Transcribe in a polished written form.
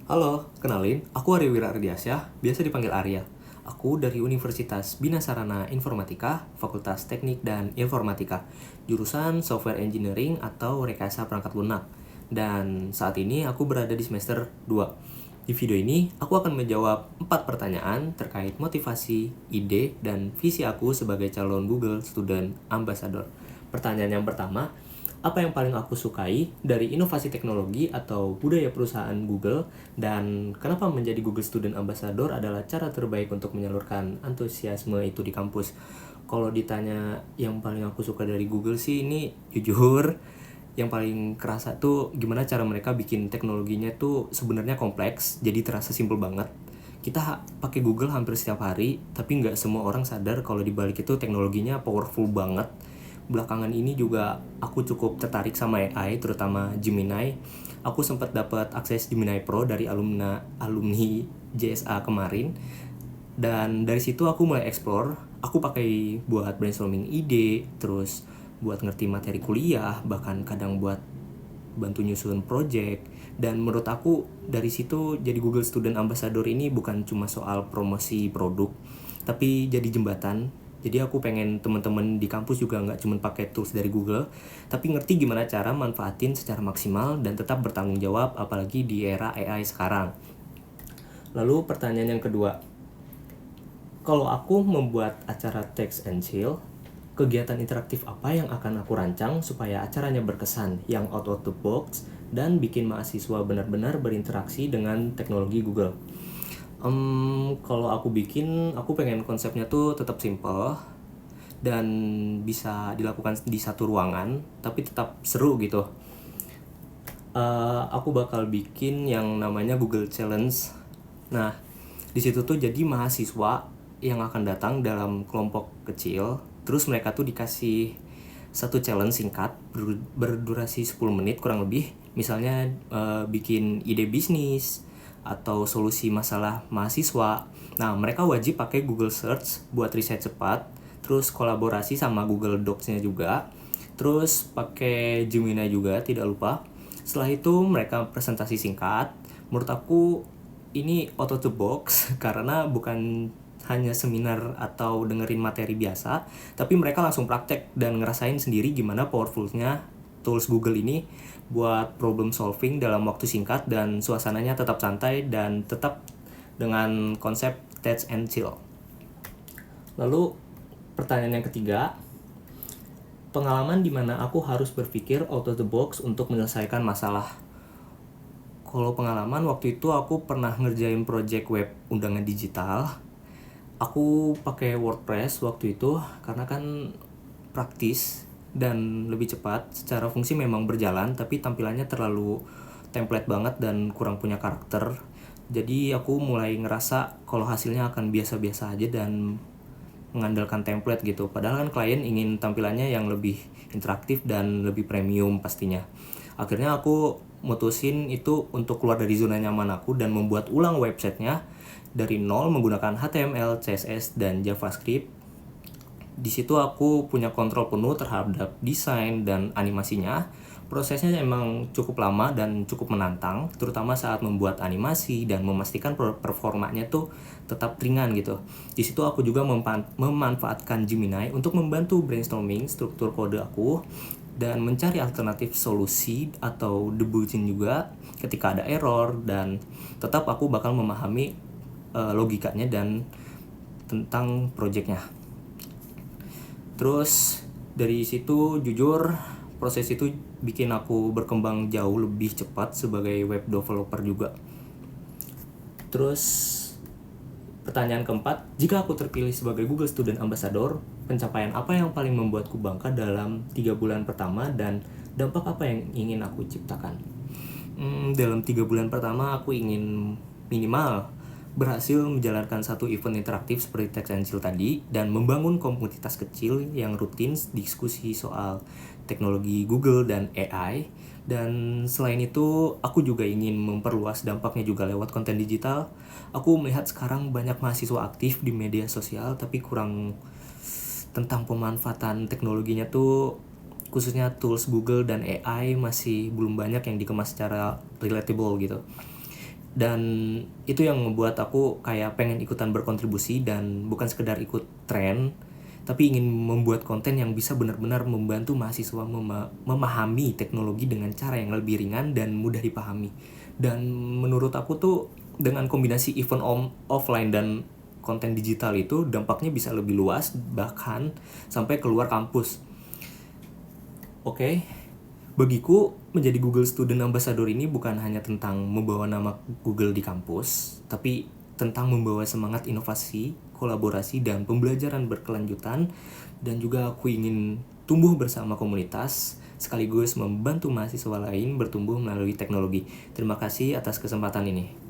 Halo, kenalin, aku Arya Wira Ardiasyah, biasa dipanggil Arya. Aku dari Universitas Bina Sarana Informatika, Fakultas Teknik dan Informatika, jurusan Software Engineering atau Rekayasa Perangkat Lunak. Dan saat ini aku berada di semester 2. Di video ini, aku akan menjawab 4 pertanyaan terkait motivasi, ide, dan visi aku sebagai calon Google Student Ambassador. Pertanyaan yang pertama, apa yang paling aku sukai dari inovasi teknologi atau budaya perusahaan Google, dan kenapa menjadi Google Student Ambassador adalah cara terbaik untuk menyalurkan antusiasme itu di kampus. Kalau ditanya yang paling aku suka dari Google sih, ini jujur yang paling kerasa tuh gimana cara mereka bikin teknologinya tuh sebenarnya kompleks jadi terasa simple banget. Kita pakai Google hampir setiap hari, tapi nggak semua orang sadar kalau di balik itu teknologinya powerful banget. Belakangan ini juga aku cukup tertarik sama AI, terutama Gemini. Aku sempat dapat akses Gemini Pro dari alumni JSA kemarin. Dan dari situ aku mulai explore. Aku pakai buat brainstorming ide, terus buat ngerti materi kuliah, bahkan kadang buat bantu nyusun project. Dan menurut aku dari situ jadi Google Student Ambassador ini bukan cuma soal promosi produk, tapi jadi jembatan. Jadi aku pengen teman-teman di kampus juga nggak cuma pakai tools dari Google, tapi ngerti gimana cara manfaatin secara maksimal dan tetap bertanggung jawab, apalagi di era AI sekarang. Lalu pertanyaan yang kedua, kalau aku membuat acara Text and Chill, kegiatan interaktif apa yang akan aku rancang supaya acaranya berkesan, yang out of the box, dan bikin mahasiswa benar-benar berinteraksi dengan teknologi Google? Kalau aku pengen konsepnya tuh tetap simple dan bisa dilakukan di satu ruangan, tapi tetap seru gitu. Aku bakal bikin yang namanya Google Challenge. Nah, di situ tuh jadi mahasiswa yang akan datang dalam kelompok kecil, terus mereka tuh dikasih satu challenge singkat berdurasi 10 menit kurang lebih. Misalnya bikin ide bisnis atau solusi masalah mahasiswa. Nah, mereka wajib pakai Google Search buat riset cepat, terus kolaborasi sama Google Docs-nya juga, terus pakai Gemini juga tidak lupa. Setelah itu mereka presentasi singkat. Menurut aku ini out of the box karena bukan hanya seminar atau dengerin materi biasa, tapi mereka langsung praktek dan ngerasain sendiri gimana powerfulnya tools Google ini buat problem solving dalam waktu singkat, dan suasananya tetap santai dan tetap dengan konsep Text and Chill. Lalu pertanyaan yang ketiga, pengalaman di mana aku harus berpikir out of the box untuk menyelesaikan masalah. Kalau pengalaman, waktu itu aku pernah ngerjain project web undangan digital. Aku pakai WordPress waktu itu karena kan praktis dan lebih cepat. Secara fungsi memang berjalan, tapi tampilannya terlalu template banget dan kurang punya karakter. Jadi aku mulai ngerasa kalau hasilnya akan biasa-biasa aja dan mengandalkan template gitu. Padahal kan klien ingin tampilannya yang lebih interaktif dan lebih premium pastinya. Akhirnya aku mutusin itu untuk keluar dari zona nyaman aku dan membuat ulang websitenya dari nol menggunakan HTML, CSS, dan JavaScript. Di situ aku punya kontrol penuh terhadap desain dan animasinya. Prosesnya emang cukup lama dan cukup menantang, terutama saat membuat animasi dan memastikan performanya tuh tetap ringan gitu. Di situ aku juga memanfaatkan Gemini untuk membantu brainstorming struktur kode aku dan mencari alternatif solusi atau debugging juga ketika ada error, dan tetap aku bakal memahami logikanya dan tentang projectnya. Terus dari situ jujur proses itu bikin aku berkembang jauh lebih cepat sebagai web developer juga. Terus pertanyaan keempat, jika aku terpilih sebagai Google Student Ambassador, pencapaian apa yang paling membuatku bangga dalam 3 bulan pertama dan dampak apa yang ingin aku ciptakan? Dalam 3 bulan pertama aku ingin minimal berhasil menjalankan satu event interaktif seperti Text and Chill tadi, dan membangun komunitas kecil yang rutin diskusi soal teknologi Google dan AI. Dan selain itu, aku juga ingin memperluas dampaknya juga lewat konten digital. Aku melihat sekarang banyak mahasiswa aktif di media sosial, tapi kurang tentang pemanfaatan teknologinya tuh, khususnya tools Google dan AI masih belum banyak yang dikemas secara relatable gitu. Dan itu yang membuat aku kayak pengen ikutan berkontribusi dan bukan sekedar ikut tren, tapi ingin membuat konten yang bisa benar-benar membantu mahasiswa memahami teknologi dengan cara yang lebih ringan dan mudah dipahami. Dan menurut aku tuh dengan kombinasi event offline dan konten digital itu dampaknya bisa lebih luas, bahkan sampai keluar kampus. Oke, bagiku menjadi Google Student Ambassador ini bukan hanya tentang membawa nama Google di kampus, tapi tentang membawa semangat inovasi, kolaborasi, dan pembelajaran berkelanjutan. Dan juga aku ingin tumbuh bersama komunitas, sekaligus membantu mahasiswa lain bertumbuh melalui teknologi. Terima kasih atas kesempatan ini.